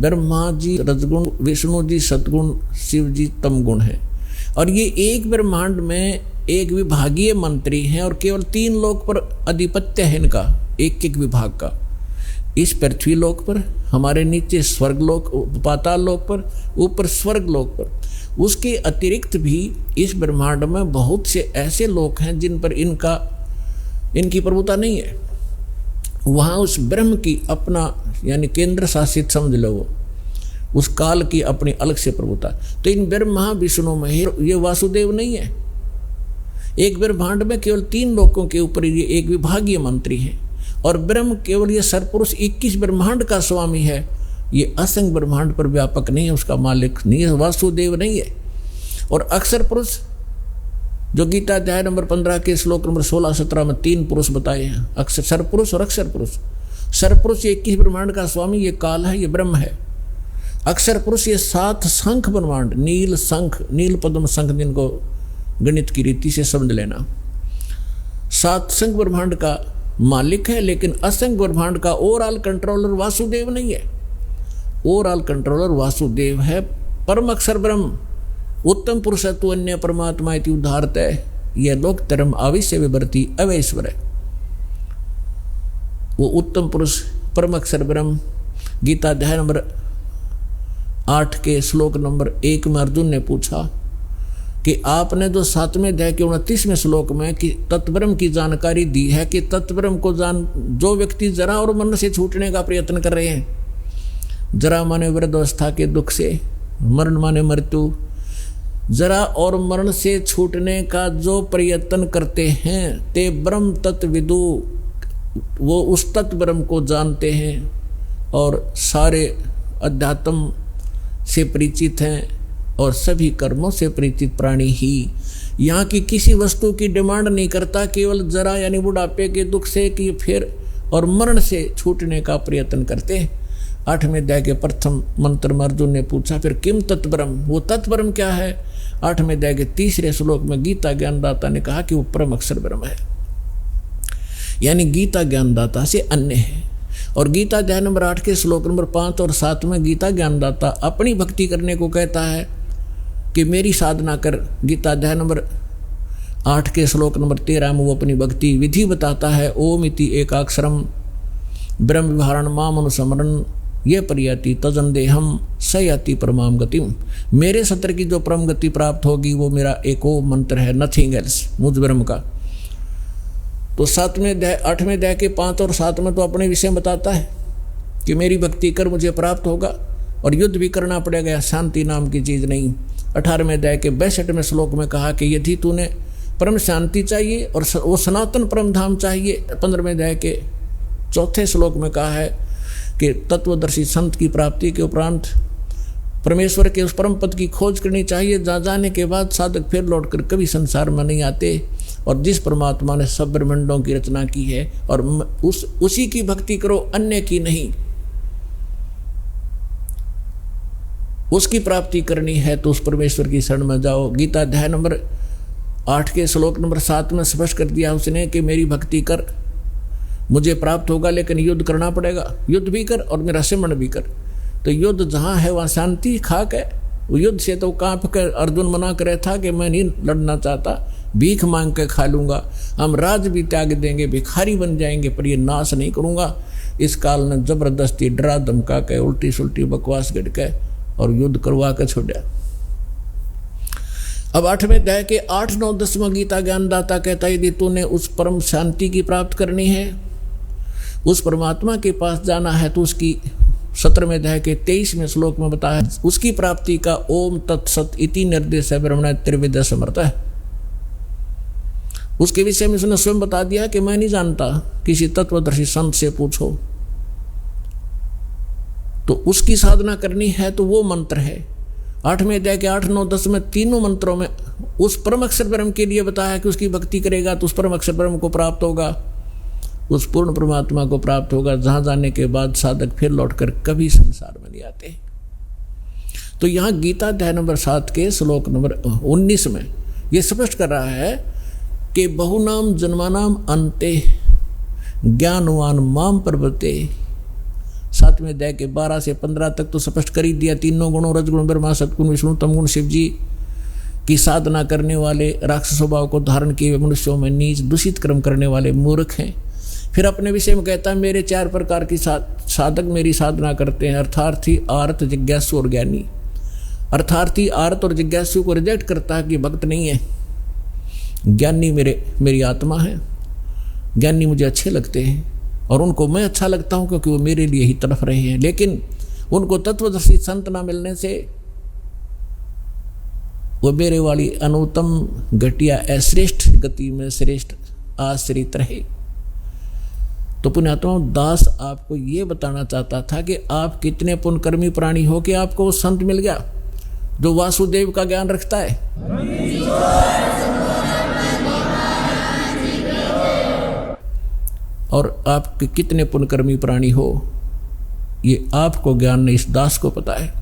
ब्रह्मा जी रजगुण, विष्णु जी सतगुण, शिव जी तमगुण है। और ये एक ब्रह्मांड में एक विभागीय मंत्री हैं और केवल 3 लोक पर अधिपत्य है इनका, एक एक विभाग का। इस पृथ्वी लोक पर, हमारे नीचे स्वर्ग लोक, पाताल लोक पर, ऊपर स्वर्ग लोक पर। उसके अतिरिक्त भी इस ब्रह्मांड में बहुत से ऐसे लोक हैं जिन पर इनकी प्रभुता नहीं है। वहाँ उस ब्रह्म की अपना, यानी केंद्र शासित समझ लो, वो उस काल की अपनी अलग से प्रभुता। तो इन ब्रह्मा विष्णु में ये वासुदेव नहीं है। एक ब्रह्मांड में केवल 3 लोकों के ऊपर ये एक विभागीय मंत्री है। और ब्रह्म केवल ये सरपुरुष 21 ब्रह्मांड का स्वामी है। ये असंख्य ब्रह्मांड पर व्यापक नहीं है, उसका मालिक नहीं है, वासुदेव नहीं है। और अक्षर पुरुष जो गीता अध्याय नंबर 15 के श्लोक नंबर 16-17 में 3 पुरुष बताए हैं, अक्षर सरपुरुष और अक्षर पुरुष। सरपुरुष ये 21 ब्रह्मांड का स्वामी, ये काल है, ये ब्रह्म है। अक्षर पुरुष ये 7 शंख ब्रह्मांड, नील शंख, नील पद्म शंख, जिनको गणित की रीति से समझ लेना, 7 शंख ब्रह्मांड का मालिक है। लेकिन असंख्य ब्रह्मांड का ओवरऑल कंट्रोलर वासुदेव नहीं है। ओवरऑल कंट्रोलर वासुदेव है। परम अक्षर ब्रह्म, उत्तम पुरुषत्व अन्य परमात्मा इति उदाहरत है। यह लोक धर्म आविश्य विवर्ती अवैश्वर है। वो उत्तम पुरुष परम अक्षर ब्रह्म, गीता अध्याय नंबर 8 के श्लोक नंबर 1 में अर्जुन ने पूछा कि आपने जो 7वें अध्याय के 29वें श्लोक में कि तत्ब्रह्म की जानकारी दी है कि तत्ब्रह्म को जो व्यक्ति जरा और मरण से छूटने का प्रयत्न कर रहे हैं, जरा माने वृद्धावस्था के दुख से, मरण माने मृत्यु, जरा और मरण से छूटने का जो प्रयत्न करते हैं, ते ब्रह्म तत्विदु, वो उस तत्व ब्रह्म को जानते हैं और सारे अध्यात्म से परिचित हैं और सभी कर्मों से परिचित प्राणी ही। यहाँ की किसी वस्तु की डिमांड नहीं करता, केवल जरा यानी बुढ़ापे के दुख से कि फिर और मरण से छूटने का प्रयत्न करते हैं। 8वें अध्याय के प्रथम मंत्र में अर्जुन ने पूछा फिर किम तत्ब्रह्म, वो तत्ब्रह्म क्या है? 8वें अध्याय के 3रे श्लोक में गीता ज्ञानदाता ने कहा कि वो परम अक्षर ब्रह्म है, यानी गीता ज्ञानदाता से अन्य है। और गीता अध्याय नंबर 8 के श्लोक नंबर 5 और 7 में गीता ज्ञानदाता अपनी भक्ति करने को कहता है कि मेरी साधना कर। गीता अध्याय नंबर 8 के श्लोक नंबर 13 में वो अपनी भक्ति विधि बताता है। ओम इति एकाक्षरम ब्रह्म विहारण माम अनुस्मरण ये परियति तजन देहम स याति परमाम गतिम। मेरे सत्र की जो परम गति प्राप्त होगी वो मेरा एक ओ मंत्र है, नथिंग एल्स, मुझ ब्रह्म का। तो 8वें अध्याय के 5 और 7 में तो अपने विषय बताता है कि मेरी भक्ति कर मुझे प्राप्त होगा और युद्ध भी करना पड़ेगा, शांति नाम की चीज़ नहीं। 18वें अध्याय के 62वें श्लोक में कहा कि यदि तूने परम शांति चाहिए और वो सनातन परम धाम चाहिए। 15वें अध्याय के 4थे श्लोक में कहा है कि तत्वदर्शी संत की प्राप्ति के उपरांत परमेश्वर के उस परम पद की खोज करनी चाहिए, जहाँ जाने के बाद साधक फिर लौटकर कभी संसार में नहीं आते। और जिस परमात्मा ने सब ब्रह्मांडों की रचना की है और उसी की भक्ति करो, अन्य की नहीं। उसकी प्राप्ति करनी है तो उस परमेश्वर की शरण में जाओ। गीता अध्याय नंबर 8 के श्लोक नंबर 7 में स्पष्ट कर दिया उसने कि मेरी भक्ति कर, मुझे प्राप्त होगा, लेकिन युद्ध करना पड़ेगा। युद्ध भी कर और मेरा सिमरण भी कर। तो युद्ध जहाँ है वहाँ शांति खाक है। वो युद्ध से तो कांप कर अर्जुन मना करे था कि मैं नहीं लड़ना चाहता, भीख मांग के खा लूँगा, हम राज भी त्याग देंगे, भिखारी बन जाएंगे, पर ये नाश नहीं करूँगा। इस काल ने जबरदस्ती डरा धमका के उल्टी सुल्टी बकवास गिड़ के और युद्ध करवा के छोड़ा। अब 8वें अध्याय के 8, 9, 10वां गीता ज्ञानदाता कहता है यदि तूने उस परम शांति की प्राप्त करनी है, उस परमात्मा के पास जाना है, तो उसकी 17वें अध्याय के 23वें श्लोक में बताया उसकी प्राप्ति का ओम तत्सत इति निर्देश है ब्रह्मण त्रिविद समर्थ है। उसके विषय में उसने स्वयं बता दिया कि मैं नहीं जानता, किसी तत्वदर्शी संत से पूछो। तो उसकी साधना करनी है तो वो मंत्र है। 8वें अध्याय के 8, 9, 10 में तीनों मंत्रों में उस परम अक्षर ब्रह्म के लिए बताया कि उसकी भक्ति करेगा तो उस परम अक्षर ब्रह्म को प्राप्त होगा, उस पूर्ण परमात्मा को प्राप्त होगा, जहाँ जाने के बाद साधक फिर लौटकर कभी संसार में नहीं आते। तो यहाँ गीता अध्याय नंबर 7 के श्लोक नंबर 19 में ये स्पष्ट कर रहा है कि बहुनाम जन्मानाम अन्ते ज्ञानवान माम प्रवर्ते 7वें अध्याय के 12 से 15 तक तो स्पष्ट कर ही दिया। तीनों गुणों रजगुण ब्रह्मा सतगुण विष्णु तमगुण शिव जी की साधना करने वाले राक्षस स्वभाव को धारण किए मनुष्यों में नीच दूषित कर्म करने वाले मूर्ख हैं। फिर अपने विषय में कहता है मेरे 4 प्रकार की साधक मेरी साधना करते हैं, अर्थार्थी आर्त जिज्ञासु और ज्ञानी। अर्थार्थी आर्त और जिज्ञासु को रिजेक्ट करता है कि भक्त नहीं है। ज्ञानी मेरी आत्मा है, ज्ञानी मुझे अच्छे लगते हैं और उनको मैं अच्छा लगता हूं क्योंकि वो मेरे लिए ही तड़फ रहे हैं। लेकिन उनको तत्वदर्शी संत ना मिलने से वो मेरे वाली अनुत्तम घटिया अश्रेष्ठ गति में श्रेष्ठ आश्रित रहे। तो पुण्यात्मा दास आपको ये बताना चाहता था कि आप कितने पुण्यकर्मी प्राणी हो कि आपको वो संत मिल गया जो वासुदेव का ज्ञान रखता है। और आप कितने पुण्यकर्मी प्राणी हो ये आपको ज्ञान नहीं, इस दास को पता है।